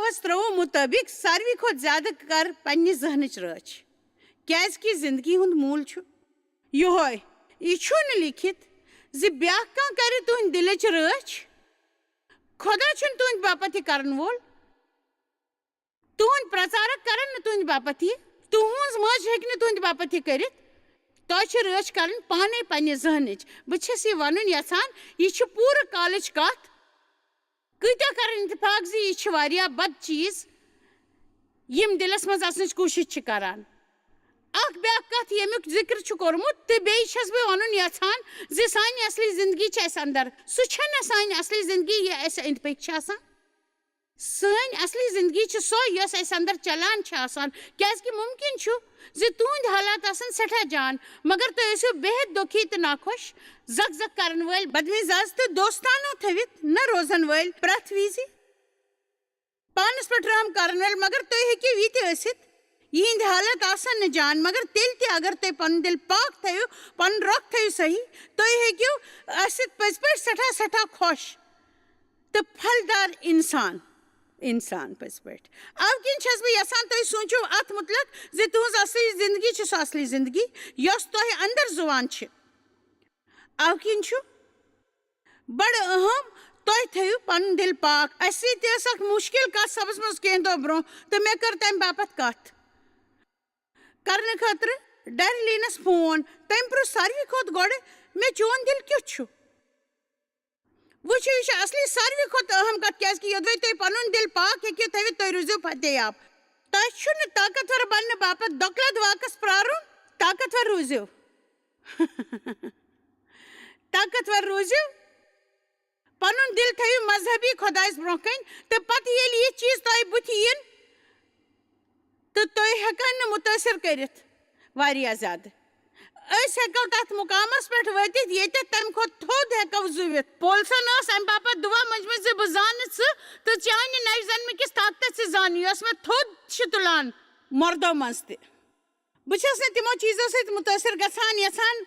2023 مطابق ساروی کھوت زیادہ کر پننہِ ذہنٕچ رٲچھ کیازکہِ زندگی ہُنٛد موٗل چھُ یِہوے یہِ چھُنہٕ لیکھِتھ زِ بیٛاکھ کانٛہہ کرِ تُہنٛدِ دِلٕچ رٲچھ خۄدا چھُنہٕ تُہنٛدِ باپتھ یہِ کرن وول تُہنٛدۍ پرٛژارک کرن نہٕ تُہنٛدِ باپتھ یہِ تُہنٛز ماج ہیٚکہِ نہٕ تُہنٛدِ باپتھ یہِ کٔرِتھ تۄہہِ چھِ رٲچھ کرٕنۍ پانے پننہِ ذہنٕچ بہٕ چھَس یہِ ونُن یژھان یہِ چھِ پوٗرٕ کالٕچ کتھ کۭتیاہ کرن اتفاق زِ یہِ چھِ واریاہ بد چیٖز یِم دِلس منٛز اژنٕچ کوٗشش چھِ کران اکھ بیٛاکھ کتھ ییٚمیُک ذِکر چھُ کوٚرمُت تہٕ بیٚیہِ چھَس بہٕ ونُن یژھان زِ سانہِ اصلی زندگی چھِ اَسہِ انٛدر سُہ چھَنہٕ سانہِ اصلی زندگی یہِ اَسہِ أنٛدۍ پٔکۍ چھِ آسان سٲنۍ اصلی زندگی چھِ سۄ یۄس اَسہِ انٛدر چلان چھِ آسان کیازکہِ مُمکِن چھُ زِ تُہنٛدۍ حالات آسن سٮ۪ٹھاہ جان مگر تُہۍ ٲسِو بے حد دُکھی تہٕ ناخۄش زک زک کرن وٲلۍ بدمزاج تہٕ دوستانو تھٲوِتھ نہ روزن وٲلۍ پرٛٮ۪تھ وِزِ پانس پٮ۪ٹھ رحم کرن وٲلۍ مگر تُہۍ ہیٚکِو یہِ تہِ ٲسِتھ یِہنٛدۍ حالات آسن نہٕ جان مگر تیٚلہِ تہِ اگر تُہۍ پنُن دِل پاک تھٲیِو پنُن رۄخ تھٲیِو صحیح تُہۍ ہیٚکِو ٲسِتھ پٔزۍ پٲٹھۍ سٮ۪ٹھاہ سٮ۪ٹھاہ خۄش تہٕ پھلدار انسان پٔزۍ پٲٹھۍ اَوٕ کِنۍ چھَس بہٕ یژھان تُہۍ سوٗنٛچِو اَتھ مُتعلق زِ تُہنٛز اصلی زندگی چھِ سۄ اصلی زندگی یۄس تۄہہِ انٛدر زُوان چھِ اَوٕ کِنۍ چھُ بڑٕ اہم تۄہہِ تھٲیِو پنُن دِل پاک اَسہِ سۭتۍ ٲس اکھ مُشکِل کتھ سپزمٕژ کینٛہہ دۄہ برونٛہہ تہٕ مےٚ کٔر تمہِ باپتھ کتھ کرنہٕ خٲطرٕ ڈیرلینس فون تٔمۍ پرُژھ ساروی کھۄتہٕ گۄڈٕ مےٚ چون دِل کیُتھ چھُ وٕچھِو یہِ چھِ اصلی ساروی کھۄتہٕ اہم کتھ کیازکہِ یوٚدوے تُہۍ پنُن دِل پاک ہیٚکِو تھٲوِتھ تُہۍ روٗزِو فتح یاب تۄہہِ چھُنہٕ طاقتور بننہٕ باپتھ دۄکلہٕ واقس پرارُن طاقتور روٗزِو طاقتور روٗزِو پنُن دِل تھٲیِو مذہبی خۄدایس برونٛہہ کنہِ تہٕ پتہٕ ییٚلہِ یہِ چیٖز تۄہہِ بُتھِ یِن تہٕ تُہۍ ہٮ۪کن نہٕ مُتٲثر کٔرِتھ واریاہ زیادٕ أسۍ ہٮ۪کو تتھ مُقامس پٮ۪ٹھ وٲتِتھ ییٚتٮ۪تھ تمہِ کھۄتہٕ تھوٚد ہٮ۪کو زُوِتھ پولسن ٲس امہِ باپتھ دُعا منٛجمٕژ زِ بہٕ زانہٕ ژٕ تہٕ چانہِ نَوِ زنمہٕ کِس طاقتس ژٕ زانہِ یۄس مےٚ تھوٚد چھِ تُلان مردو منٛز تہِ بہٕ چھَس نہٕ تِمو چیٖزو سۭتۍ مُتٲثر گژھان یژھان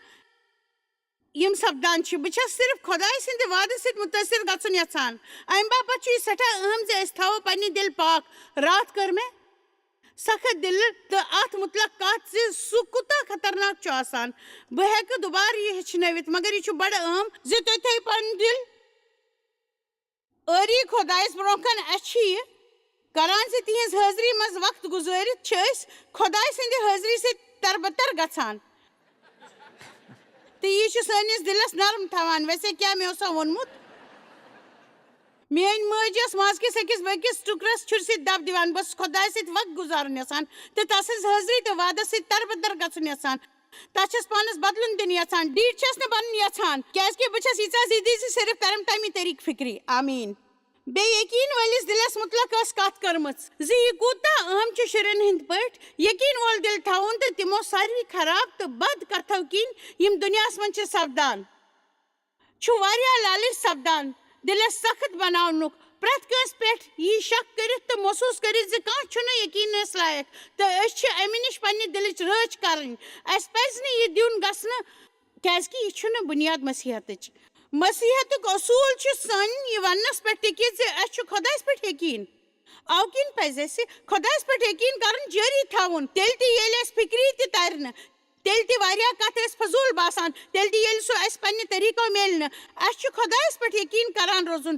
یِم سپدان چھِ بہٕ چھَس صرف خۄداے سٕنٛدِ وعدٕ سۭتۍ مُتٲثر گژھُن یژھان امہِ باپتھ چھُ یہِ سٮ۪ٹھاہ اہم زِ أسۍ تھاوو پننہِ دِل پاک راتھ کٔر مےٚ سخت دِلہٕ تہٕ اتھ مُتعلق کتھ زِ سُہ کوٗتاہ خطرناک چھُ آسان بہٕ ہٮ۪کہٕ دُبارٕ یہِ ہیٚچھنٲوِتھ مگر یہِ چھُ بڑٕ اہم زِ تُہۍ تھٲیِو پنُن دِل ٲری خۄدایس برونٛہہ کنہِ اَسہِ چھِ یہِ کران زِ تِہنٛز حٲضری منٛز وقت گُزٲرِتھ چھِ أسۍ خۄداے سٕنٛدِ حٲضری سۭتۍ تربتر گژھان تہٕ یہِ چھُ سٲنِس دِلس نرم تھاوان ویسے کیٛاہ مےٚ اوسا ووٚنمُت میٲنۍ مٲج ٲس مازکِس أکِس بیٚکِس ٹُکرس چھُرِ سۭتۍ دب دِوان بہٕ ٲسٕس خۄدایس سۭتۍ وقت گُزارُن یژھان تہٕ تس سٕنٛز حٲضری تہٕ وعدس سۭتۍ تربتر گژھُن یژھان تتھ چھس پانس بدلُن تہِ نہٕ یژھان ڈیٖٹھ چھس نہٕ بنُن یژھان کیازکہِ بہٕ چھس ییٖژاہ ضِدی زِ صرف ترم تمی طریٖقہٕ فِکری آمیٖن بیٚیہِ یقیٖن وٲلِس دِلس مُتعلق ٲس کتھ کٔرمٕژ زِ یہِ کوٗتاہ اہم چھُ شُرٮ۪ن ہٕنٛدۍ پٲٹھۍ یقیٖن وول دِل تھاوُن تہٕ تِمو ساروٕے خراب تہٕ بد کتھو کِنۍ یِم دُنیاہس منٛز چھِ سپدان چھُ واریاہ لالٕچ سپدان دِلس سخت بناونُک پرٛٮ۪تھ کٲنٛسہِ پٮ۪ٹھ یی شک کٔرِتھ تہٕ محسوٗس کٔرِتھ زِ کانٛہہ چھُنہٕ یقیٖنس لایق تہٕ أسۍ چھِ امہِ نِش پننہِ دِلٕچ رٲچھ کرٕنۍ اسہِ پزِ نہٕ یہِ دیُن گژھنہٕ کیازکہِ یہِ چھُنہٕ بُنیاد مسیحتٕچ مسیحتُک اصوٗل چھُ سانہِ یہِ وننس پٮ۪ٹھ ٹِکِتھ زِ اسہِ چھُ خۄدایس پٮ۪ٹھ یقیٖن اَوٕ کِنۍ پزِ اسہِ خۄدایس پٮ۪ٹھ یقیٖن کرُن جٲری تھاوُن تیٚلہِ تہِ ییٚلہِ اسہِ فِکری تہِ ترِ نہٕ تیٚلہِ تہِ واریاہ کتھٕ ٲسۍ فضوٗل باسان تیٚلہِ تہِ ییٚلہِ سُہ اسہِ پننہِ طٔریٖقو میلہِ نہٕ اسہِ چھُ خۄدایس پٮ۪ٹھ یقیٖن کران روزُن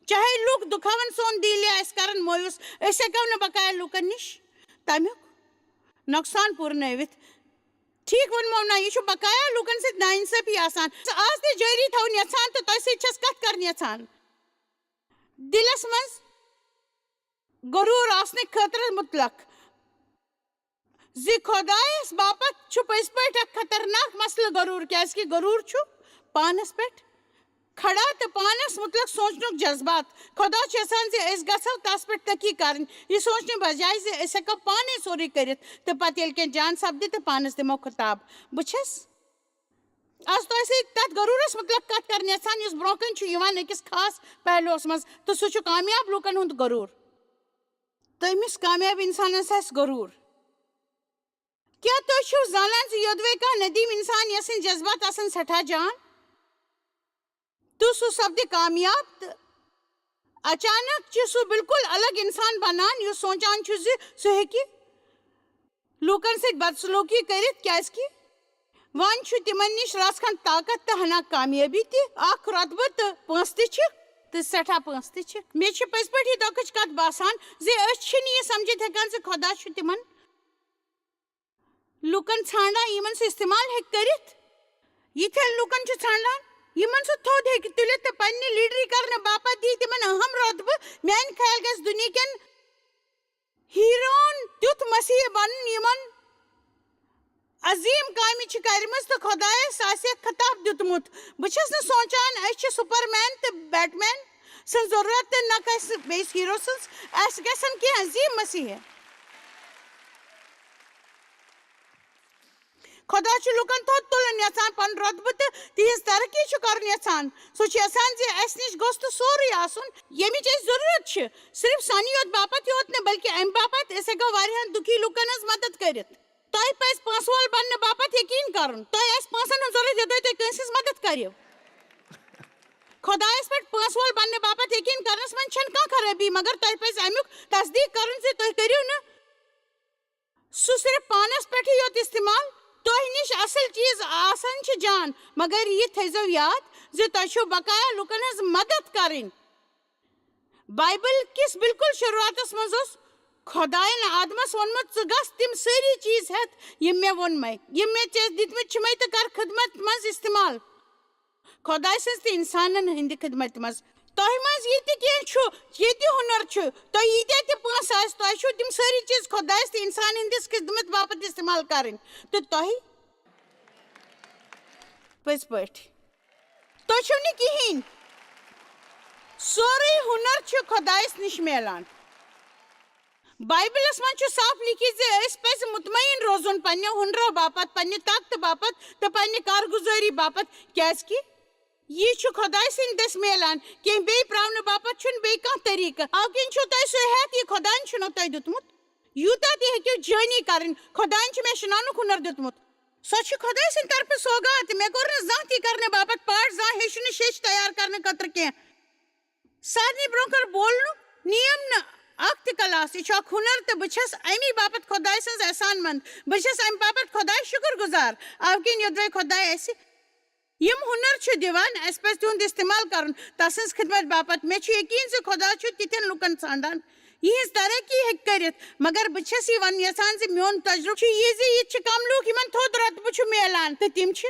چاہے لُکھ دُکھاون سون دِل یا أسۍ کرن مایوٗس أسۍ ہٮ۪کو نہٕ بقایا لُکن نِش تمیُک نۄقصان پوٗرنٲوِتھ ٹھیٖک ووٚنمو نہ یہِ چھُ بقایا لُکن سۭتۍ نااِنصٲفی آسان آز تہِ جٲری تھاوُن یژھان تہٕ تۄہہِ سۭتۍ چھس کتھ کرٕنۍ یژھان دِلس منٛز غروٗر آسنہٕ خٲطرٕ مُتعلق زِ خۄدایس باپتھ چھُ پٔزۍ پٲٹھۍ اکھ خطرناک مسلہٕ غروٗر کیازکہِ غروٗر چھُ پانس پٮ۪ٹھ کھڑا تہٕ پانس مُتعلق سونٛچنُک جذبات خۄدا چھُ یژھان زِ أسۍ گژھو تس پٮ۪ٹھ تٔقی کرٕنۍ یہِ سونٛچنہٕ بجاے زِ أسۍ ہٮ۪کو پانے سورُے کٔرِتھ تہٕ پتہٕ ییٚلہِ کینٛہہ جان سپدِ تہٕ پانس دِمو خطاب بہٕ چھس آز تۄہہِ سۭتۍ تتھ غروٗرس مُتعلق کتھ کرٕنۍ یژھان یُس برونٛہہ کنہِ چھُ یِوان أکِس خاص پہلوٗوس منٛز تہٕ سُہ چھُ کامیاب لُکن ہُنٛد غروٗر تٔمِس کامیاب اِنسانس آسہِ غروٗر کیٛاہ تُہۍ چھِو زانان زِ یوٚدوے کانٛہہ ندیٖم اِنسان یس سٕنٛدۍ جذبات آسن سٮ۪ٹھاہ جان تہٕ سُہ سپدِ کامیاب تہٕ اچانک چھ سو بالکل الگ انسان بنان یہ سوچان چھ زِ سہ ہیکہِ لوکن سۭتۍ بدسلوکی کٔرِتھ کیازکہِ وۄنۍ چھُ تِمن نِش رژھ کھنڈ طاقت تہٕ ہنا کامیٲبی تہِ اکھ رۄتبہٕ تہٕ پونٛسہٕ تہِ چھِکھ تہٕ سٮ۪ٹھاہ پونٛسہٕ تہِ چھِکھ مےٚ چھِ پٔزۍ پٲٹھی دۄکھٕچ کتھ باسان زِ أسۍ چھِنہٕ یہِ سمجھِتھ ہٮ۪کان زِ خۄدا چھُ تِمن لُکن ژھانڈان یِمن سُہ استعمال ہیٚکہِ کٔرِتھ یِتھٮ۪ن لُکن چھُ ژھانڈان یِمن سُہ تھوٚد ہیٚکہِ تُلِتھ تہٕ پننہِ لیڈری کرنہٕ باپتھ دی تِمن اہم رۄتبہٕ میانہِ خیال گژھِ دُنہیٖکٮ۪ن ہیٖروون تیُتھ مسیح بنُن یِمن عظیٖم کامہِ چھِ کرِمٕژ تہٕ خۄدایس آسٮ۪کھ خطاب دیُتمُت بہٕ چھس نہٕ سونچان أسۍ چھِ سُپر مین تہٕ بیٹ مین سٕنٛز ضروٗرت تہٕ نہ گژھِ بیٚیِس ہیٖرو سٕنٛز اَسہِ گژھن کینٛہہ عظیٖم مسیح خۄدا چھُ لُکن تھوٚد تُلُن یژھان پنُن رۄتبہٕ تہٕ تِہنٛز ترقی چھُ کرُن یژھان سُہ چھُ یژھان زِ اسہِ نِش گوٚژھ تہٕ سورُے آسُن ییٚمِچ اَسہِ ضروٗرت چھِ صرف سانہِ یوت باپتھ یوت نہٕ بلکہِ امہِ باپتھ أسۍ ہٮ۪کو واریاہن دُکھی لُکن ہٕنٛز مدد کٔرِتھ تۄہہِ پزِ پونٛسہٕ وول بننہٕ باپتھ یقیٖن کرُن تۄہہِ آسہِ پونٛسن ہٕنٛز ضروٗرت یوٚتام تُہۍ کٲنٛسہِ ہٕنٛز مدد کٔرِو خۄدایس پٮ۪ٹھ پونٛسہٕ وول بننہٕ باپتھ یقیٖن کرنس منٛز چھنہٕ کانٛہہ خرٲبی مگر تۄہہِ پزِ امیُک تصدیٖق کرُن زِ تُہۍ کٔرِو نہٕ سُہ صرف پانس پٮ۪ٹھٕے یوت استعمال تۄہہِ نِش اصل چیٖز آسان چھِ جان مگر یہِ تھٲیزیو یاد زِ تۄہہِ چھو بقایا لُکن ہٕنٛز مدد کرٕنۍ بایبل کِس بالکل شروعاتس منٛز اوس خۄداین آدمس ووٚنمُت ژٕ گژھ تِم سٲری چیٖز ہٮ۪تھ یِم مےٚ ووٚنمے یِم مےٚ ژےٚ دِتمٕتۍ چھِمے تہٕ کر خدمت منٛز استعمال خۄداے سٕنٛز تہٕ انسانن ہٕنٛدِ خدمت منٛز تۄہہِ منٛز یہِ تہِ کینٛہہ چھُ ییٚتہِ ہُنر چھُ تۄہہِ ییٖتیٛاہ تہِ پونٛسہٕ آسہِ تۄہہِ چھُو تِم سٲری چیٖز خۄدایس تہٕ انسان ہٕنٛدِس خدمت باپتھ استعمال کرٕنۍ تہٕ تۄہہِ پٔزۍ پٲٹھۍ تۄہہِ چھُو نہٕ کِہیٖنۍ سورُے ہُنر چھُ خۄدایس نِش میلان بایبلس منٛز چھُ صاف لیکھِتھ زِ أسۍ پزِ مطمعین روزُن پننیو ہُنرو باپتھ پننہِ طاقتہٕ باپتھ تہٕ پننہِ کارگُزٲری باپتھ کیازکہِ یہِ چھُ خۄداے سٕنٛدِ دٔسۍ میلان کینٛہہ بیٚیہِ پراونہٕ باپتھ چھُنہٕ بیٚیہِ کانٛہہ طٔریٖقہٕ اَوٕ کِنۍ چھُو تۄہہِ سُہ ہٮ۪تھ یہِ خۄداین چھُنو تۄہہِ دیُتمُت یوٗتاہ تہِ ہیٚکِو جٲنی کرٕنۍ خۄداین چھُ مےٚ شناونُک ہُنر دیُتمُت سۄ چھِ خۄداے سٕنٛدِ طرفہٕ سوگات مےٚ کوٚر نہٕ زانٛہہ تہِ کرنہٕ باپتھ پاٹ زانٛہہ ہیٚچھُ نہٕ شیٚچھ تیار کرنہٕ خٲطرٕ کینٛہہ سارنٕے برونٛہہ کر بولنُک نِیم نہٕ اکھ تہِ کلاس یہِ چھُ اکھ ہُنر تہٕ بہٕ چھس امی باپتھ خۄداے سٕنٛز احسان منٛد بہٕ چھس امہِ باپتھ خۄدایس شُکر گُزار اَوٕ کِنۍ یوٚدوے خۄداے اسہِ یِم ہُنر چھُ دِوان اسہِ پزِ تِہُنٛد استعمال کرُن تسٕنٛز خدمت باپتھ مےٚ چھُ یقیٖن زِ خۄدا چھُ تِتھٮ۪ن لُکن ژھانڈان یِہنٛز ترقی ہیٚکہِ کٔرِتھ مگر بہٕ چھس یہِ ونُن یژھان زِ میون تجرُبہٕ چھُ یہِ زِ ییٚتہِ چھِ کم لُکھ یِمن تھوٚد رۄتبہٕ چھُ میلان تہٕ تِم چھِ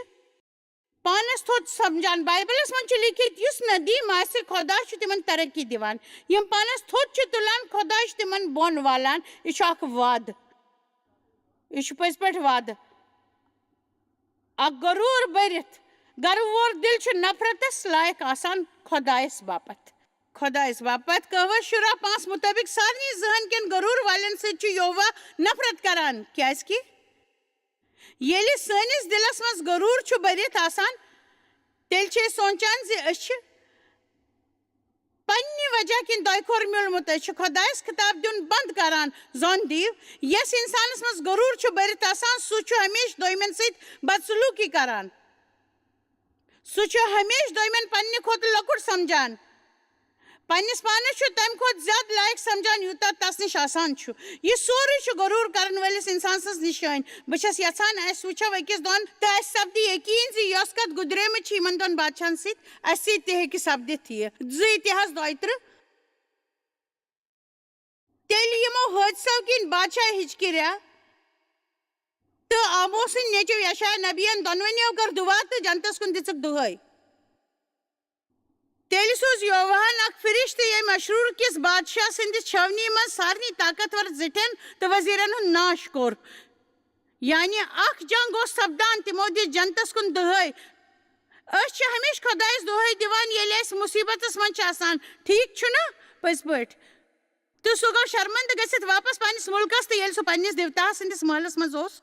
پانس تھوٚد سمجھان بایبلس منٛز چھُ لیٖکھِتھ یُس ندیٖم آسہِ خۄدا چھُ تِمن ترقی دِوان یِم پانس تھوٚد چھِ تُلان خۄدا چھُ تِمن بۄن والان یہِ چھُ اکھ وعدٕ یہِ چھُ پٔزۍ پٲٹھۍ وعدٕ اکھ غروٗر بٔرِتھ گرٕ وول دِل چھُ نفرتس لایق آسان خۄدایس باپتھ کہوہ شُراہ 5 مُطٲبِق سارنٕے ذہن کٮ۪ن غروٗر والٮ۪ن سۭتۍ چھُ یووا نفرت کران کیازکہِ ییٚلہِ سٲنِس دِلس منٛز غروٗر چھُ بٔرِتھ آسان تیٚلہِ چھِ أسۍ سونچان زِ أسۍ چھِ پننہِ وجہ کِنۍ دۄیہِ کھۄر میوٗلمُت أسۍ چھِ خۄدایس خطاب دیُن بنٛد کران زۄن دِیِو یس انسانس منٛز غروٗر چھُ بٔرِتھ آسان سُہ چھُ ہمیشہٕ دوٚیمٮ۪ن سۭتۍ بدسلوٗکی کران سُہ چھُ ہمیشہٕ دوٚیمٮ۪ن پننہِ کھۄتہٕ لۄکُٹ سمجھان پننِس پانس چھُ تمہِ کھۄتہٕ زیادٕ لایق سمجھان یوٗتاہ تس نِش آسان چھُ یہِ سورُے چھُ غروٗر کرن وٲلِس انسان سٕنٛز نِشٲنۍ بہٕ چھس یژھان اسہِ وٕچھو أکِس دۄن تہٕ اسہِ سپدِ یقیٖن زِ یۄس کتھ گُدریمٕژ چھِ یِمن دۄن بادشاہن سۭتۍ اسہِ سۭتۍ تہِ ہیٚکہِ سپدِتھ یہِ 2:32 تیٚلہِ یِمو حٲدثو کِنۍ بادشاہ ہِچکِریا تہٕ آموس سٕنٛدۍ نیٚچِو یشایہ نبیَن دۄنوٕنیو کٔر دُعا تہٕ جنتس کُن دِژٕکھ دُہٲے تیٚلہِ سوٗز یوواہن اکھ فرشتہٕ ییٚمۍ اشروٗر کِس بادشاہ سٕنٛدِس چھٲونی منٛز سارنٕے طاقتور زِٹھٮ۪ن تہٕ وزیٖرن ہُنٛد ناش کوٚر یعنی اکھ جنگ اوس سپدان تِمو دِژ جنتس کُن دُہٲے أسۍ چھِ ہمیشہٕ خۄدایس دُہٲے دِوان ییٚلہِ أسۍ مُصیبتس منٛز چھِ آسان ٹھیٖک چھُنا پٔزۍ پٲٹھۍ تہٕ سُہ گوٚو شرمنٛدٕ گٔژھِتھ واپس پننِس مُلکس تہٕ ییٚلہِ سُہ پننِس دیوتا سٕنٛدِس محلس منٛز اوس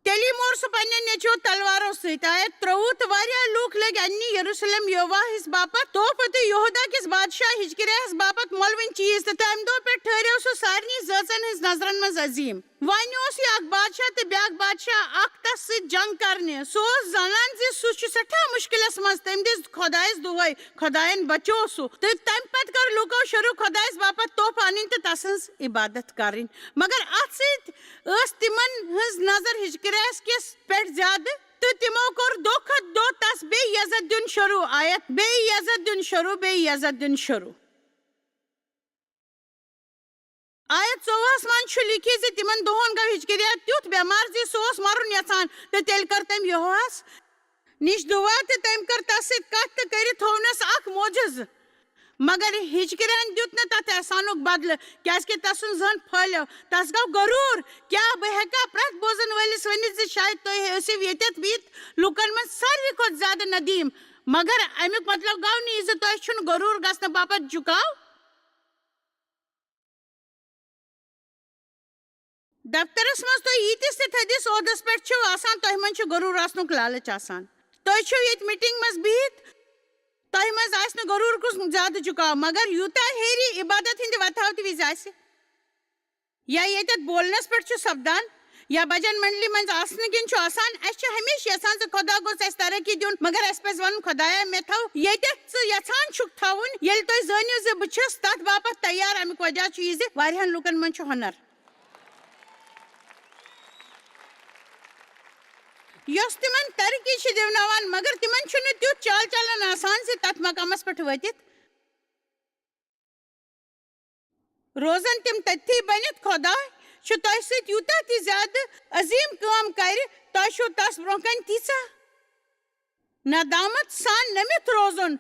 تیٚلی موٗر سُہ پننٮ۪و نیٚچوٗ تلوارو سۭتۍ آیت ترٛووُہ تہٕ واریاہ لُکھ لٔگۍ اننہِ یروشلم یوواہس باپتھ تحفہٕ تہٕ یہوٗدا کِس بادشاہ ہِچکِریاہس باپتھ مۄلوٕنۍ چیٖز تہٕ تمہِ دۄہ پٮ۪ٹھ ٹھہریو سُہ سارنٕے زٲژن ہٕنٛز نظرن منٛز عظیٖم وۄنۍ اوس یہِ اکھ بادشاہ تہٕ بیٛاکھ بادشاہ اکھ تس سۭتۍ جنگ کرنہِ سُہ اوس زانان زِ سُہ چھُ سٮ۪ٹھاہ مُشکِلس منٛز تٔمۍ دِژ خۄدایس دُہٲے خۄداین بچو سُہ تہٕ تمہِ پتہٕ کٔر لُکو شروٗع خۄدایس باپتھ تحفہٕ انٕنۍ تہٕ تسٕنٛز عبادت کرٕنۍ مگر اتھ سۭتۍ ٲس تِمن ہٕنٛز نظر ہجکریس کِس پٮ۪ٹھ زیادٕ تہٕ تِمو کوٚر دۄہ کھۄتہٕ دۄہ تس بیٚیہِ عزت دیُن شروٗع آیت بیٚیہِ عزت دیُن شروٗع بیٚیہِ عزت دیُن شروٗع آیت 14 منٛز چھُ لیکھِتھ زِ تِمن دۄہن گوٚو ہجکریا تیُتھ بٮ۪مار زِ سُہ اوس مرُن یژھان تہٕ تیٚلہِ کٔر تٔمۍ یہوہس نِش دُعا تہٕ تٔمۍ کٔر تس سۭتۍ کتھ تہٕ کٔرِتھ تھوونس اکھ موجوٗزٕ مگر ہجکریاہن دیُت نہٕ تتھ احسانُک بدلہٕ کیازِ کہِ تسُنٛد زن پھٔہلیو تس گوٚو غروٗر کیٛاہ بہٕ ہیٚکا پرٛٮ۪تھ بوزن وٲلِس ؤنِتھ زِ شاید تُہۍ ٲسِو ییٚتٮ۪تھ بِہِتھ لُکن منٛز ساروٕے کھۄتہٕ زیادٕ ندیٖم مگر امیُک مطلب گوٚو نہٕ یہِ زِ تۄہہِ چھُنہٕ غروٗر گژھنہٕ باپتھ جُکاو دفترس منٛز تُہۍ ییٖتِس تہِ تھٔدِس عہدس پٮ۪ٹھ چھِو آسان تۄہہِ منٛز چھُ غروٗر آسنُک لالٕچ آسان تُہۍ چھِو ییٚتہِ میٖٹنٛگ منٛز بِہِتھ تۄہہِ منٛز آسہِ نہٕ غروٗر کُس زیادٕ جُکاو مگر یوٗتاہ ہیٚرِ عبادت ہٕنٛدِ وتھاوتہِ وِزِ آسہِ یا ییٚتٮ۪تھ بولنس پٮ۪ٹھ چھُ سپدان یا بجن منڈلی منٛز آسنہٕ کِنۍ چھُ آسان اَسہِ چھِ ہمیشہِ یژھان زِ خۄدا گوٚژھ اَسہِ ترقی دیُن مگر اَسہِ پزِ ونُن خۄدایا مےٚ تھاو ییٚتٮ۪تھ ژٕ یژھان چھُکھ تھاوُن ییٚلہِ تُہۍ زٲنِو زِ بہٕ چھُس تتھ باپتھ تیار امیُک وجہ چھُ یہِ زِ واریاہن لُکن منٛز چھُ ہُنر یۄس تِمن ترقی چھِ دِوناوان مگر تِمن چھُنہٕ تیُتھ چال چلن آسان زِ تتھ مقامس پٮ۪ٹھ وٲتِتھ روزن تِم تٔتھی بٔنِتھ خۄدا چھُ تۄہہِ سۭتۍ یوٗتاہ تہِ زیادٕ عظیٖم کٲم کرِ تۄہہِ چھُو تس برونٛہہ کنہِ تیٖژاہ ندامت سان نٔمِتھ روزُن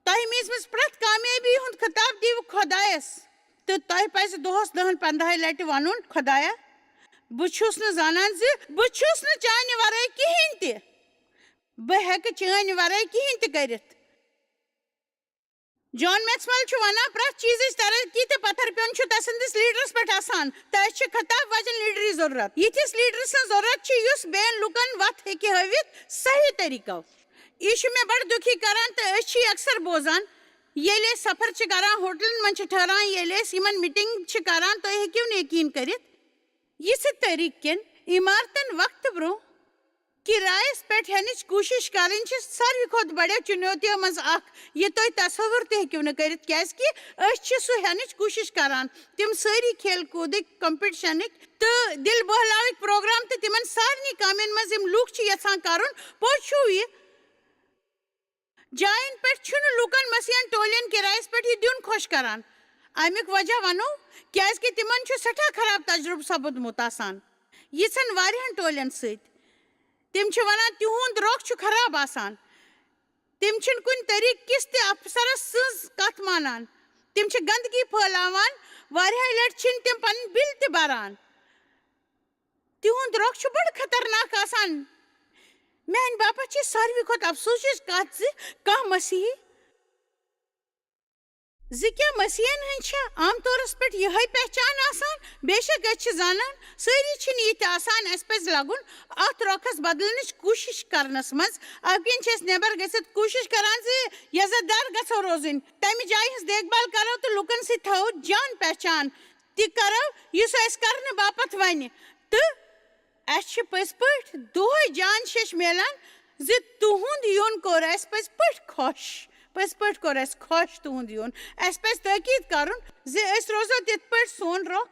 تۄہہِ میٖنزمٕژ پرٛٮ۪تھ کامیٲبی ہُنٛد خطاب دِیِو خۄدایس تہٕ تۄہہِ پزِ دۄہس 10-15 لٹہِ ونُن خۄدایا بہٕ چھُس نہٕ زانان زِ بہٕ چھُس نہٕ چانہِ ورٲے کِہینۍ تہِ بہٕ ہیٚکہٕ چٲنۍ ورٲے کِہینۍ تہِ کٔرِتھ جان میکسویل چھُ ونان پرٛٮ۪تھ چیٖزٕچ ترقی تہٕ پتھر پیوٚن چھُ تسٕنٛدِس لیڈرس پٮ۪ٹھ آسان تہٕ أسۍ چھِ خطاب واجٮ۪ن لیڈرٕچ ضروٗرت یِتھِس لیڈر سٕنٛز ضروٗرت چھِ یُس بیٚین لُکن وتھ ہیٚکہِ ہٲوِتھ صحیح طٔریٖقو یہِ چھُ مےٚ بڑٕ دُکھی کران تہٕ أسۍ چھِ اکثر بوزان ییٚلہِ أسۍ سفر چھِ کران ہوٹلن منٛز چھِ ٹھہران ییٚلہِ أسۍ یِمن میٖٹنٛگ چھِ کران تُہۍ ہیٚکِو نہٕ یقیٖن کٔرِتھ یِژھِ طٔریٖقہٕ کٮ۪ن عمارتن وقتہٕ برونٛہہ کِرایس پٮ۪ٹھ ہٮ۪نٕچ کوٗشش کرٕنۍ چھِ ساروٕے کھۄتہٕ بڑیو چُنوتیو منٛز اکھ یہِ تُہۍ تصوُر تہِ ہیٚکِو نہٕ کٔرِتھ کیازِ کہِ أسۍ چھِ سُہ ہٮ۪نٕچ کوٗشش کران تِم سٲری کھیل کوٗدٕکۍ کمپٹشنٕکۍ تہٕ دِل بہلاوٕکۍ پروگرام تہٕ تِمن سارنٕے کامٮ۪ن منٛز یِم لُکھ چھِ یژھان کرُن پوٚز چھُو یہِ جاین پٮ۪ٹھ چھُنہٕ لُکن مسیحن ٹولین کِرایس پٮ۪ٹھ یہِ دیُن خۄش کران امیُک وجہ ونو کیازِ کہِ تِمن چھُ سٮ۪ٹھاہ خراب تجرُبہٕ سپُدمُت آسان یِژھن واریاہن ٹولین سۭتۍ تِم چھِ ونان تِہُنٛد رۄخ چھُ خراب آسان تِم چھِنہٕ کُنہِ طٔریٖقہٕ کِس تہِ افسرس سٕنٛز کتھ مانان تِم چھِ گنٛدگی پھٔہلاوان واریاہہِ لٹہِ چھِنہٕ تِم پنٕنۍ بِل تہِ بران تِہُنٛد رۄخ چھُ بڑٕ خطرناک آسان میانہِ باپتھ چھِ ساروٕے کھۄتہٕ افسوسٕچ کتھ زِ کانٛہہ مسیحی زِ کیٛاہ مسیحن ہٕنٛدۍ چھےٚ عام طورس پٮ۪ٹھ یِہے پہچان آسان بے شک أسۍ چھِ زانان سٲری چھِنہٕ یِتھۍ آسان اَسہِ پزِ لگُن اتھ رۄخس بدلنٕچ کوٗشش کرنس منٛز اَمہِ کِنۍ چھِ أسۍ نٮ۪بر گٔژھِتھ کوٗشش کران زِ عزت دار گژھو روزٕنۍ تمہِ جایہِ ہٕنٛز دیکھ بال کرو تہٕ لُکن سۭتۍ تھاوو جان پہچان تہِ کرو یُس اَسہِ کرنہٕ باپتھ ونہِ تہٕ اَسہِ چھِ پٔزۍ پٲٹھۍ دۄہے جان شیش میلان زِ تُہُنٛد یُن کوٚر اَسہِ پٔزۍ پٲٹھۍ خۄش پٔزۍ پٲٹھۍ کوٚر اَسہِ خۄش تُہُنٛد یُن اَسہِ پزِ تٲکیٖد کرُن زِ أسۍ روزو تِتھ پٲٹھۍ سون رۄخ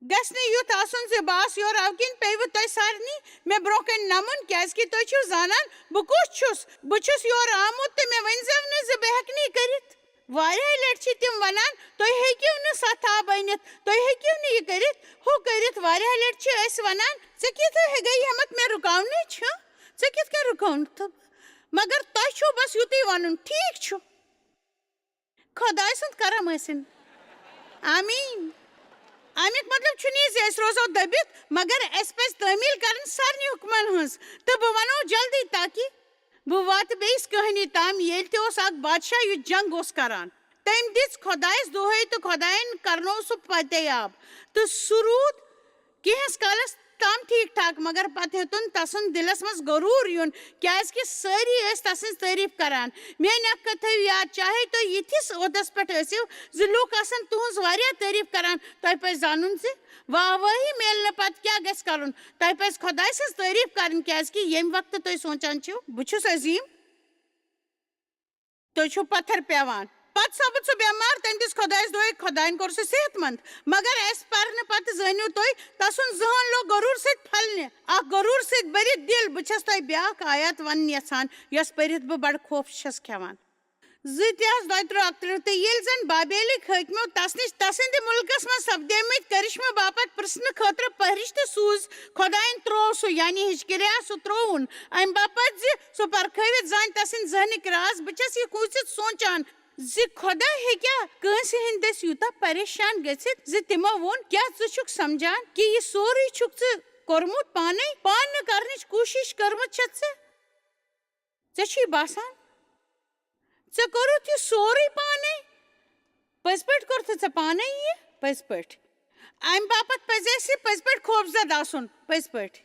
گژھِ نہٕ یُتھ آسُن زِ بہٕ آسہٕ یورٕ اَمہِ کِنۍ پیٚیوٕ تۄہہِ سارنٕے مےٚ برونٛہہ کَنہِ نَمُن کیازِ کہِ تُہۍ چھِو زانان بہٕ کُس چھُس بہٕ چھُس یورٕ آمُت تہٕ مےٚ ؤنۍزیو نہٕ زِ بہٕ ہٮ۪کہٕ نہٕ یہِ کٔرِتھ واریاہہِ لٹہِ چھِ تِم ونان تُہۍ ہیٚکِو نہٕ سَتھ آب أنِتھ تُہۍ ہیٚکِو نہٕ یہِ کٔرِتھ ہُہ کٔرِتھ واریاہہِ لٹہِ چھِ أسۍ ونان ژےٚ کِتھٕ گٔیی ہٮ۪متھ مےٚ رُکاونٕچ ژےٚ کِتھ کٔنۍ رُکاونہٕ مگر تۄہہِ چھُو بس یُتُے ونُن ٹھیٖک چھُ خۄداے سُنٛد کرم ٲسِن آمیٖن امیُک مطلب چھُنہٕ یہِ زِ أسۍ روزو دٔبِتھ مگر اَسہِ پزِ تعمیٖل کرٕنۍ سارنٕے حُکمن ہٕنٛز تہٕ بہٕ ونو جلدی تاکہِ بہٕ واتہٕ بیٚیِس کہانی تام ییٚلہِ تہِ اوس اکھ بادشاہ یُس جنگ اوس کران تٔمۍ دِژ خۄدایس دۄہے تہٕ خۄداین کرنوو سُہ فتح یاب تہٕ سُہ روٗد کینٛہس کالس تام ٹھیک ٹھاک مگر پتہٕ ہیوٚتُن تسُنٛد دِلس منٛز غروٗر یُن کیٛازِکہِ سٲری ٲسۍ تسٕنٛز تعریٖف کران. میٲنۍ اکھ کتھ تھٲیِو یاد چاہے تُہۍ یِتھِس عہدس پٮ۪ٹھ ٲسِو زِ لُکھ آسن تُہنٛز واریاہ تعریٖف کران تۄہہِ پزِ زانُن زِ واہ وٲہی میلنہٕ پتہٕ کیٛاہ گژھِ کرُن. تۄہہِ پزِ خۄداے سٕنٛز تعریٖف کرٕنۍ کیٛازِکہِ ییٚمہِ وقتہٕ تُہۍ سونٛچان چھِو بہٕ چھُس عظیٖم تُہۍ چھِو پتھر پیٚوان. پتہٕ سپُد سُہ بٮ۪مار تٔمۍ دِژ خۄدایس دۄہہِ خۄدایَن کوٚر سُہ صحت مند. مگر اَسہِ پرنہٕ پتہٕ زٲنِو تُہۍ تسُنٛد ذہن لوٚگ غروٗر سۭتۍ پھلنہِ اکھ غروٗر سۭتۍ بٔرِتھ دِل. بہٕ چھَس تۄہہِ بیاکھ آیات ونُن یژھان یۄس پٔرِتھ بہٕ بڑٕ خوف چھَس کھٮ۪وان. 2:32 تہٕ ییٚلہِ زن بابیلٕکۍ حٲکمو تس نِش تسٕنٛدِ مُلکس منٛز سپدیمٕتۍ کرشمہٕ باپتھ پرژھنہٕ خٲطرٕ پٔرِشتہٕ سوٗزۍ خۄدایَن تروو سُہ یعنی ہچکریا سُہ ترووُن امہِ باپتھ زِ سُہ پرکھٲوِتھ زانہِ تسٕنٛدۍ ذہنٕکۍ راز. بہٕ چھَس یہِ کھوٗژِتھ سونٛچان زِ خۄدا ہیٚکیٛاہ کٲنٛسہِ ہٕنٛدۍ دٔسۍ یوٗتاہ پریشان گٔژھِتھ زِ تِمو ووٚن کیٛاہ ژٕ چھُکھ سمجھان کہِ یہِ سورُے چھُکھ ژٕ کوٚرمُت پانے پانہٕ کرنٕچ کوٗشش کٔرمٕژ چھتھ ژےٚ چھُے باسان ژےٚ کوٚرُتھ یہِ سورُے پانے. پٔزۍ پٲٹھۍ کوٚرتھٕ ژےٚ پانے یہِ پٔزۍ پٲٹھۍ. امہِ باپتھ پزِ اَسہِ پٔزۍ پٲٹھۍ خوفزد آسُن پٔزۍ پٲٹھۍ.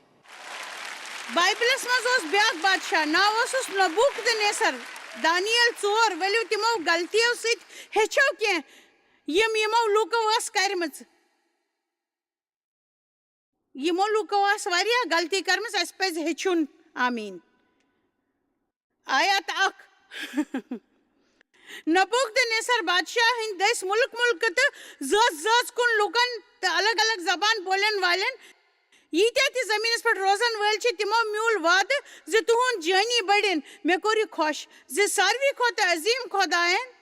بایبلس منٛز اوس بیاکھ بادشاہ ناو اوسُس نبوٗخد-نیصر. دانیل 4 ؤلِو تِمو غلطیو سۭتۍ ہیٚچھو کینٛہہ یِم یِمو لوٗکو ٲس کرِمٕژ. یِمو لوٗکو آسہٕ واریاہ غلطی کٔرمٕژ اَسہِ پزِ ہیٚچھُن. آمیٖن. آیات 1 نبوٗخد-نیصر بادشاہ ہٕنٛدۍ دٔسۍ مُلک مُلکہٕ تہٕ زٲژ کُن لُکن تہٕ الگ الگ زبان بولن والٮ۪ن ییٖتیٛاہ تہِ زٔمیٖنس پٮ۪ٹھ روزن وٲلۍ چھِ تِمو میوٗل وعدٕ زِ تُہُنٛد جٲنی بٔڑِن. مےٚ کوٚر یہِ خۄش زِ ساروی کھۄتہٕ عظیٖم خۄدایَن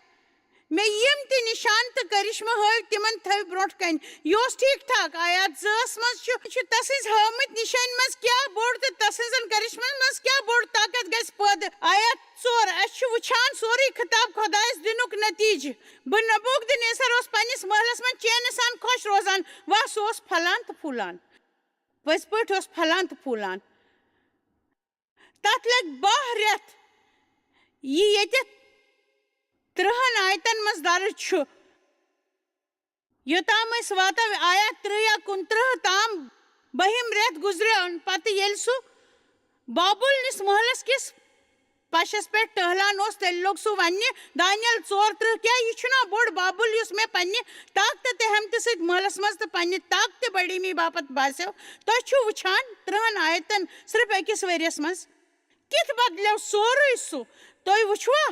مےٚ یِم تہِ نِشان تہٕ کرشمہٕ ہٲوۍ تِمن تھٲوۍ برونٛٹھ کنہِ. یہِ اوس ٹھیٖک ٹھاک. آیات 2 منٛز چھُ تسٕنٛزِ ہٲومٕتۍ نِشانہِ منٛز کیٛاہ بوٚڑ تہٕ تسٕنٛزن کرشمن منٛز کیٛاہ بوٚڑ طاقت گژھِ پٲدٕ. آیات 4 اَسہِ چھُ وٕچھان سورُے خطاب خۄدایس دِنُک نتیٖجہٕ. بہٕ نبوٗخد-نیصر اوس پننِس محلس منٛز چینہٕ سان خۄش روزان. واہ سُہ اوس پھلان تہٕ پھوٗلان. پٔزۍ پٲٹھۍ اوس پھلان تہٕ پھوٗلان. تتھ لٔگۍ 12 رٮ۪تھ. یہِ ییٚتٮ۪تھ 30 آیتن منٛز درٕج چھُ یوٚتام أسۍ واتو آیات 30 یا 29 تام 12 رٮ۪تھ گُزریو پتہٕ ییٚلہِ سُہ بابُلنِس محلس کِس پشس پٮ۪ٹھ ٹہلان اوس تیٚلہِ لوٚگ سُہ وننہِ دانیل 4:3 کیٛاہ یہِ چھُنا بوٚڑ بابُل یُس مےٚ پننہِ طاقتہٕ تہٕ ہٮ۪متہٕ سۭتۍ محلس منٛز تہٕ پننہِ طاقتہٕ بڑیٖمی باپتھ باسیو. تۄہہِ چھُو وٕچھان 30 آیتن صرف أکِس ؤرِیس منٛز کِتھ بدلیو سورُے سُہ. تُہۍ وٕچھوا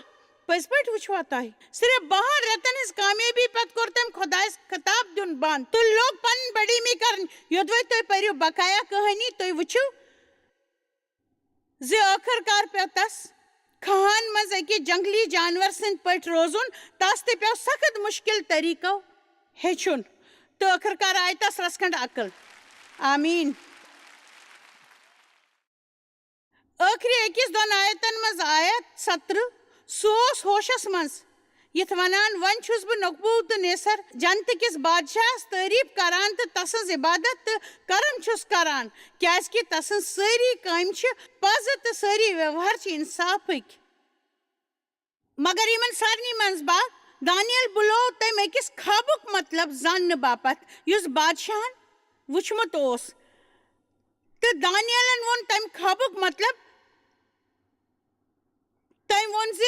پٔزۍ پٲٹھۍ وٕچھوا تۄہہِ صرف 12 رٮ۪تن ہٕنٛز کامیٲبی پتہٕ کوٚر تٔمۍ خۄدایس خطاب دیُن بنٛد تہٕ لوٚگ پنٕنۍ بڑیٖمی کرٕنۍ. یوٚدوے تُہۍ پٔرِو بقایا کہانی تُہۍ وٕچھِو زِ ٲخٕر کار پیوٚو تس کھہن منٛز أکِس جنگلی جانور سٕنٛدۍ پٲٹھۍ روزُن. تس تہِ پیوٚو سخت مُشکِل طٔریٖقو ہیٚچھُن تہٕ ٲخٕر کار آیہِ تس رژھ کھنٛڈ عقل. آمیٖن. ٲخری أکِس 2 آیتن منٛز آیات 17 سُہ اوس ہوشس منٛز یِتھ ونان وۄنۍ چھُس بہٕ نبوٗخد-نیصر جنتہٕ کِس بادشاہس تعریٖف کران تہٕ تسٕنٛز عبادت تہٕ کرم چھُس کران کیٛازِکہِ تسٕنٛز سٲری کامہِ چھِ پزٕ تہٕ سٲری ویوہار چھِ اِنصافٕکۍ. مگر یِمن سارنٕے منٛز دانیل بُلوو تٔمۍ أکِس خابُک مطلب زاننہٕ باپتھ یُس بادشاہن وٕچھمُت اوس تہٕ دانیلن ووٚن تمہِ خابُک مطلب. تٔمۍ ووٚن زِ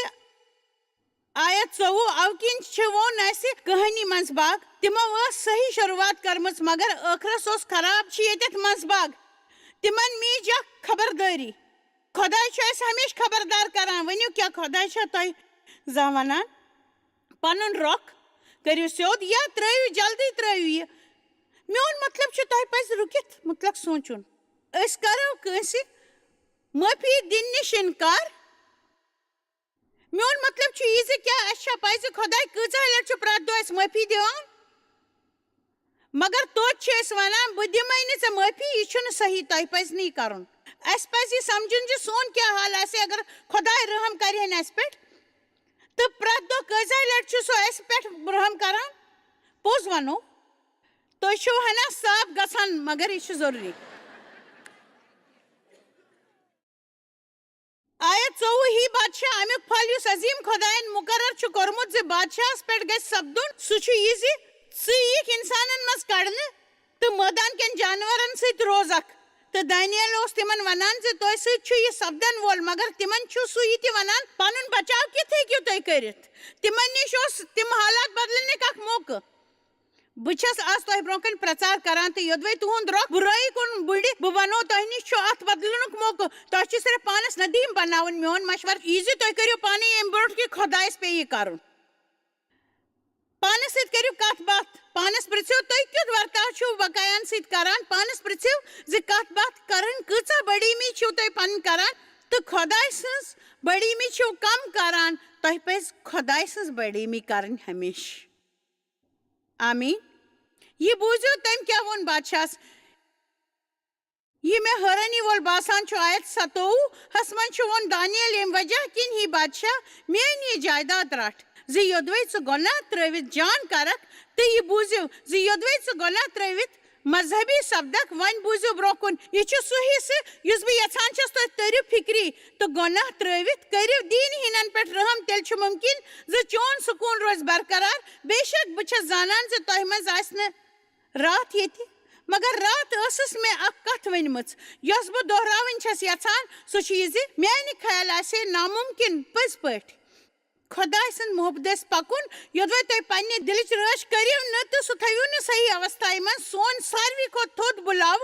آیت 24 اَوٕ کِنۍ چھِ ووٚن اَسہِ کہانی منٛز باغ تِمو ٲس صحیح شروٗعات کٔرمٕژ مگر ٲخرس اوس خراب چھِ ییٚتٮ۪تھ منٛز باغ. تِمن میٖج اکھ خبردٲری. خۄداے چھُ اَسہِ ہمیشہٕ خبردار کران. ؤنِو کیٛاہ خۄداے چھا تۄہہِ زانٛہہ ونان پنُن رۄخ کٔرِو سیوٚد یا ترٲیِو جلدی ترٲیِو یہِ. میون مطلب چھُ تۄہہِ پزِ رُکِتھ مُتلق سونٛچُن. أسۍ کرو کٲنٛسہِ معٲفی دِنہٕ نِش اِنکار. میون مطلب چھُ یہِ زِ کیٛاہ اَسہِ چھا پزِ خۄداے کۭژاہ لٹہِ چھُ پرٛٮ۪تھ دۄہ اَسہِ معٲفی دِوان مگر توتہِ چھِ أسۍ ونان بہٕ دِمے نہٕ ژےٚ معٲفی. یہِ چھُنہٕ صحیح. تۄہہِ پزِ نہٕ یہِ کرُن. اَسہِ پزِ یہِ سمجُن زِ سون کیٛاہ حال آسہِ اگر خۄداے رحم کرِہن اَسہِ پٮ۪ٹھ تہٕ پرٛٮ۪تھ دۄہ کۭژاہ لٹہِ چھُ سُہ اَسہِ پٮ۪ٹھ رحم کران. پوٚز ونو تُہۍ چھِو ہنا صاف گژھان مگر یہِ چھُ ضروٗری. آیت 24 ہی بادشاہ امیُک پھل یُس عظیٖم خۄداین مُقرر چھُ کوٚرمُت زِ بادشاہس پٮ۪ٹھ گژھِ سپدُن سُہ چھُ یہِ زِ ژٕ یِکھ انسانن منٛز کڑنہٕ تہٕ مٲدان کٮ۪ن جانورن سۭتۍ روزکھ تو دانیل اوس تمن ونان زِ تۄہہِ سۭتۍ چھُ یہِ سپدن وول مگر تمن چھُ سُہ یہِ تہِ ونان پنُن بچاو کِتھ ہیٚکِو تُہۍ کٔرِتھ تمن نِش اوس تِم حالات بدلنٕکۍ اکھ موقعہٕ بہٕ چھَس آز تۄہہِ برونٛہہ کَنہِ پرٛچار کران تہٕ یوٚدوَے تُہُنٛد رۄخ بُرٲیی کُن بٕڑِتھ بہٕ وَنو تۄہہِ نِش چھُ اَتھ بدلنُک موقعہٕ تۄہہِ چھُ صرف پانس ندیٖم بناوُن میون مشورٕ یہِ زِ تُہۍ کٔرِو پانے اَمہِ برونٛٹھ کہِ خۄدایس پیٚیہِ یہِ کرُن پانس سۭتۍ کٔرِو کتھ باتھ پانس پرٛژھِو تُہۍ کیُتھ ورتاو چھِو بقاین سۭتۍ کران پانس پرٛژھِو زِ کتھ باتھ کرٕنۍ کۭژاہ بڑیٖمی چھِو تُہۍ پنٕنۍ کران تہٕ خۄداے سٕنٛز بڑیٖمی چھِو کم کران تۄہہِ پزِ خۄداے سٕنٛز بڑیٖمی کرٕنۍ ہمیشہٕ آمیٖن یہ بوٗزِو تٔمۍ کیٛاہ ووٚن بادشاہس یہ مےٚ حٲرانی وول باسان چھُ آیت 27 منٛز چھُ ووٚن دانیل ییٚمہِ وجہ کِنۍ ہی بادشاہ میٲنۍ یہِ جایداد رٹھ زِ یوٚدوَے ژٕ گۄناہ ترٲوِتھ جان کرکھ تہٕ یہِ بوٗزِو زِ یوٚدوَے ژٕ گۄناہ ترٲوِتھ مذہبی سپدکھ وۄنۍ بوٗزِو برونٛہہ کُن یہِ چھُ سُہ حصہٕ یُس بہٕ یژھان چھَس تُہۍ تٔرِو فِکری تہٕ گۄناہ ترٲوِتھ کٔرِو دیٖنہٕ ہِنٮ۪ن پٮ۪ٹھ رحم تیٚلہِ چھُ مُمکِن زِ چون سکوٗن روزِ برقرار بے شک بہٕ چھَس زانان زِ تۄہہِ منٛز آسہِ نہٕ راتھ ییٚتہِ مگر راتھ ٲسٕس مےٚ اکھ کتھ ؤنمٕژ یۄس بہٕ دۄہراوٕنۍ چھَس یژھان سُہ چھُ یہِ زِ میانہِ خیال آسہِ ہے نامُمکِن پٔزۍ پٲٹھۍ خۄداے سٕنٛدِ محبتس پکُن یوٚدوَے تُہۍ پننہِ دِلٕچ رٲچھ کٔرِو نہٕ تہٕ سُہ تھٲیِو نہٕ صحیح اوستایہِ منٛز سون ساروی کھۄتہٕ تھوٚد بُلاو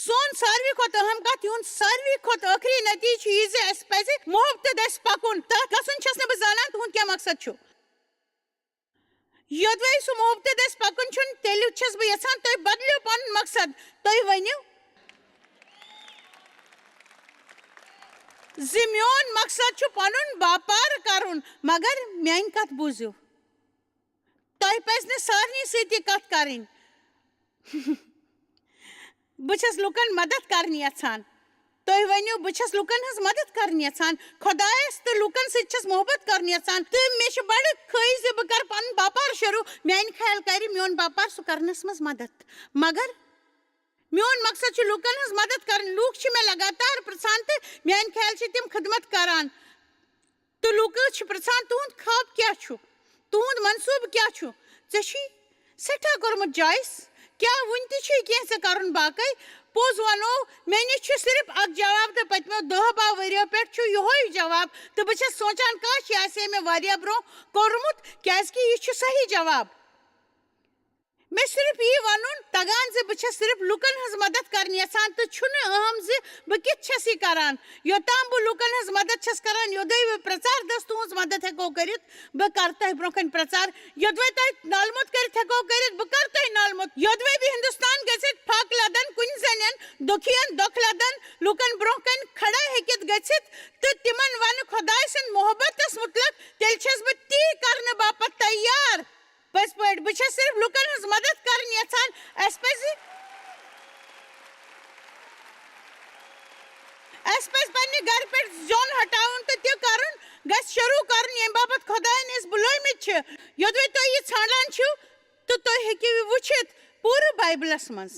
سون ساروی کھۄتہٕ اہم کتھ یِہُنٛد ساروی کھۄتہٕ ٲخری نتیٖجہٕ چھُ یہِ زِ اَسہِ پزِ محبتہٕ دٔسۍ پکُن تتھ گژھُن چھَس نہٕ بہٕ زانان تُہُنٛد کیٛاہ مقصد چھُ یوٚدوَے سُہ محبتہٕ دٔسۍ پکُن چھُنہٕ تیٚلہِ چھَس بہٕ یژھان تُہۍ بدلِو پنُن مقصد تُہۍ ؤنِو زِ میون مقصد چھُ پنُن باپار کرُن مگر میانہِ کتھ بوٗزِو تۄہہِ پزِ نہٕ سارنٕے سۭتۍ یہِ کتھ کرٕنۍ بہٕ چھَس لُکن مدد کرٕنۍ یژھان تُہۍ ؤنِو بہٕ چھَس لُکن ہٕنٛز مدد کرٕنۍ یژھان خۄدایس تہٕ لُکن سۭتۍ چھَس محبت کرُن یژھان تہٕ مےٚ چھُ بڑٕ خٲہِش زِ بہٕ کرٕ پنُن باپار شروٗع میانہِ خیال کرِ میون باپار سُہ کرنس منٛز مدد مگر میون مقصد چھُ لُکن ہٕنٛز مدد کرٕنۍ لُکھ چھِ مےٚ لگاتار پرژھان تہٕ میانہِ خیال چھِ تِم خدمت کران تہٕ لُکھ چھِ پرژھان تُہُنٛد خواب کیٛاہ چھُ تُہُنٛد منصوٗبہٕ کیٛاہ چھُ ژےٚ چھُے سٮ۪ٹھاہ کوٚرمُت چویِس کیٛاہ وُنہِ تہِ چھُے کینٛہہ ژےٚ کرُن باقٕے پوٚز ونو مےٚ نِش چھُ صرف اکھ جواب تہٕ پٔتمیو 10-12 ؤرۍیو پٮ۪ٹھ چھُ یِہوے جواب تہٕ بہٕ چھَس سونٛچان کاش یہِ آسہِ ہے مےٚ واریاہ برونٛہہ کوٚرمُت کیٛازِ کہِ یہِ چھُ صحیح جواب مےٚ صرف یی ونُن تگان زِ بہٕ چھَس صرف لُکن ہٕنٛز مدد کرٕنۍ یژھان تہٕ چھُنہٕ اہم زِ بہٕ کِتھ چھَس یہِ کران یوٚتام بہٕ لُکن ہٕنٛز مدد چھَس کران یوٚدوے بہٕ پرٛچار دٔسۍ تُہنٛز مدد ہٮ۪کو کٔرِتھ بہٕ کرٕ تۄہہِ برونٛہہ کَنہِ پرٛچار یوٚدوے تۄہہِ نالمُت کٔرِتھ ہٮ۪کو کٔرِتھ بہٕ کرٕ تۄہہِ نالمُت یوٚدوے بہٕ ہندوستان گٔژھِتھ پھکھ لدن کُنہِ زنٮ۪ن دُکھِین دۄکھ لدن لُکن برونٛہہ کَنہِ کھڑا ہیٚکِتھ گٔژھِتھ تہٕ تِمن ونہٕ خۄداے سٕنٛدِ محبتس مُتلق تیٚلہِ چھَس بہٕ تی کرنہٕ باپتھ تیار پٔزۍ پٲٹھۍ بہٕ چھَس صرف لُکن ہٕنٛز مدد کرٕنۍ یژھان اَسہِ پزِ پننہِ گرٕ پٮ۪ٹھ زیُن ہٹاوُن تہٕ تہِ کرُن گژھِ شروٗع کرُن ییٚمہِ باپتھ خۄداین أسۍ بُلٲومٕتۍ چھِ یوٚدوے تُہۍ یہِ ژھانڈان چھِو تہٕ تُہۍ ہیٚکِو یہِ وٕچھِتھ پوٗرٕ بایبلس منٛز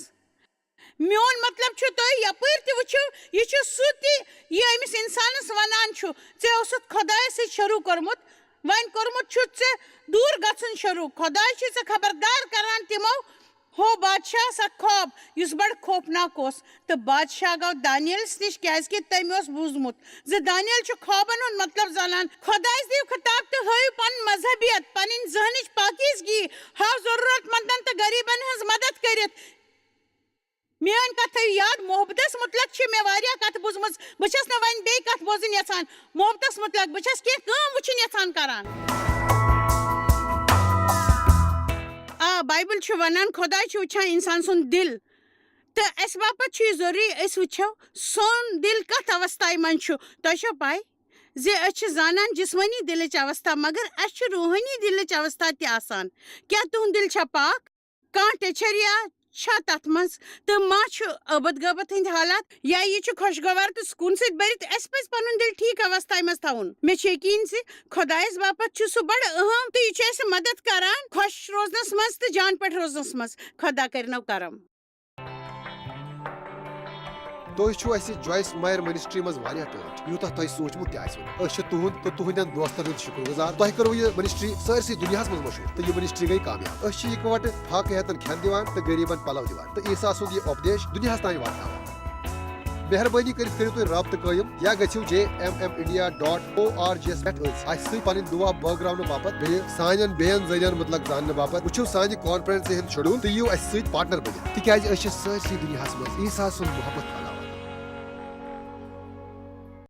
میون مطلب چھُ تُہۍ یپٲرۍ تہِ وٕچھِو یہِ چھُ سُہ تہِ یہِ أمِس انسانس ونان چھُ ژےٚ اوسُتھ خۄدایس سۭتۍ شروٗع کوٚرمُت وۄنۍ کوٚرمُت چھُتھ ژےٚ دوٗر گژھُن شروٗع خۄداے چھُے ژےٚ خبردار کران تِمو ہو بادشاہس اکھ خواب یُس بڑٕ خوفناک اوس تہٕ بادشاہ گوٚو دانیلس نِش کیٛازِ کہِ تٔمۍ اوس بوٗزمُت زِ دانیل چھُ خوابن ہُنٛد مطلب زانان خۄدایس دِیِو خطاب تہٕ ہٲیِو پنُن مذہبیت پنٕنۍ ذہنٕچ پاکیٖزگی ہاو ضروٗرت منٛدن تہٕ غریٖبن ہٕنٛز مدد کٔرِتھ میٲنۍ کتھ تھٲیِو یاد محبتس مُتلق چھِ مےٚ واریاہ کتھٕ بوٗزمٕژ بہٕ چھَس نہٕ وۄنۍ بیٚیہِ کتھ بوزٕنۍ یژھان محبتس مُتلق بہٕ چھَس کینٛہہ کٲم وٕچھِنۍ یژھان کران آ بایبل چھُ ونان خۄداے چھُ وٕچھان انسان سُنٛد دِل تہٕ اسہِ باپتھ چھُ یہِ ضروٗری أسۍ وٕچھو سون دِل کتھ اوستایہِ منٛز چھُ تۄہہِ چھو پاے زِ أسۍ چھِ زانان جسمٲنی دِلٕچ اوستھا مگر اسہِ چھُ روحٲنی دِلٕچ اوستھا تہِ آسان کیٛاہ تُہنٛد دِل چھا پاک کانٛہہ ٹیٚچھریا چھا تتھ منٛز تہٕ ما چھُ ٲبَد غٲبت ہٕنٛدۍ حالات یا یہِ چھُ خۄشگوار تہٕ سکوٗن سۭتۍ بٔرِتھ اسہِ پزِ پنُن دِل ٹھیٖک اوستایہِ منٛز تھاوُن مےٚ چھُ یقیٖن زِ خۄدایس باپتھ چھُ سُہ بڑٕ اہم تہٕ یہِ چھُ اسہِ مدد کران خۄش روزنس منٛز تہٕ جان پٲٹھۍ روزنس منٛز خۄدا کرنو کرم تُہۍ چھِو اَسہِ جویس مایر منسٹری منٛز واریاہ ٹٲٹھ یوٗتاہ تۄہہِ سوٗنٛچمُت تہِ آسِوٕ نہٕ. أسۍ چھِ تُہُنٛد تہٕ تُہنٛدٮ۪ن دوستن ہُنٛد شُکر گُزار. تۄہہِ کٔرٕو یہِ منسٹری سٲرسٕے دُنیاہس منٛز مشہوٗر تہٕ یہِ منسٹری گٔیہِ کامیاب. أسۍ چھِ اِکوٹہٕ فاقہٕ ہٮ۪تن کھٮ۪ن دِوان تہٕ غریٖبن پلو دِوان تہٕ عیٖسا سُنٛد یہِ اُپدیش دُنیاہس تانۍ واتناوان. مہربٲنی کٔرِتھ کٔرِو تُہۍ رٲبطہٕ قٲیِم یا گٔژھِو JMMindia.org پٮ۪ٹھ اَسہِ سۭتۍ پنٕنۍ دُعا بٲگراونہٕ باپتھ بیٚیہِ سانٮ۪ن بیٚین ذٔریعن مُتعلق زاننہٕ باپتھ وٕچھِو سانہِ کانفرنسہِ ہُنٛد شیڈوٗل تہٕ یِیِو اَسہِ سۭتۍ پارٹنر بٔنِتھ تِکیازِ أسۍ چھِ سٲرسٕے دُنیاہس منٛز عیٖسا سُنٛد محبت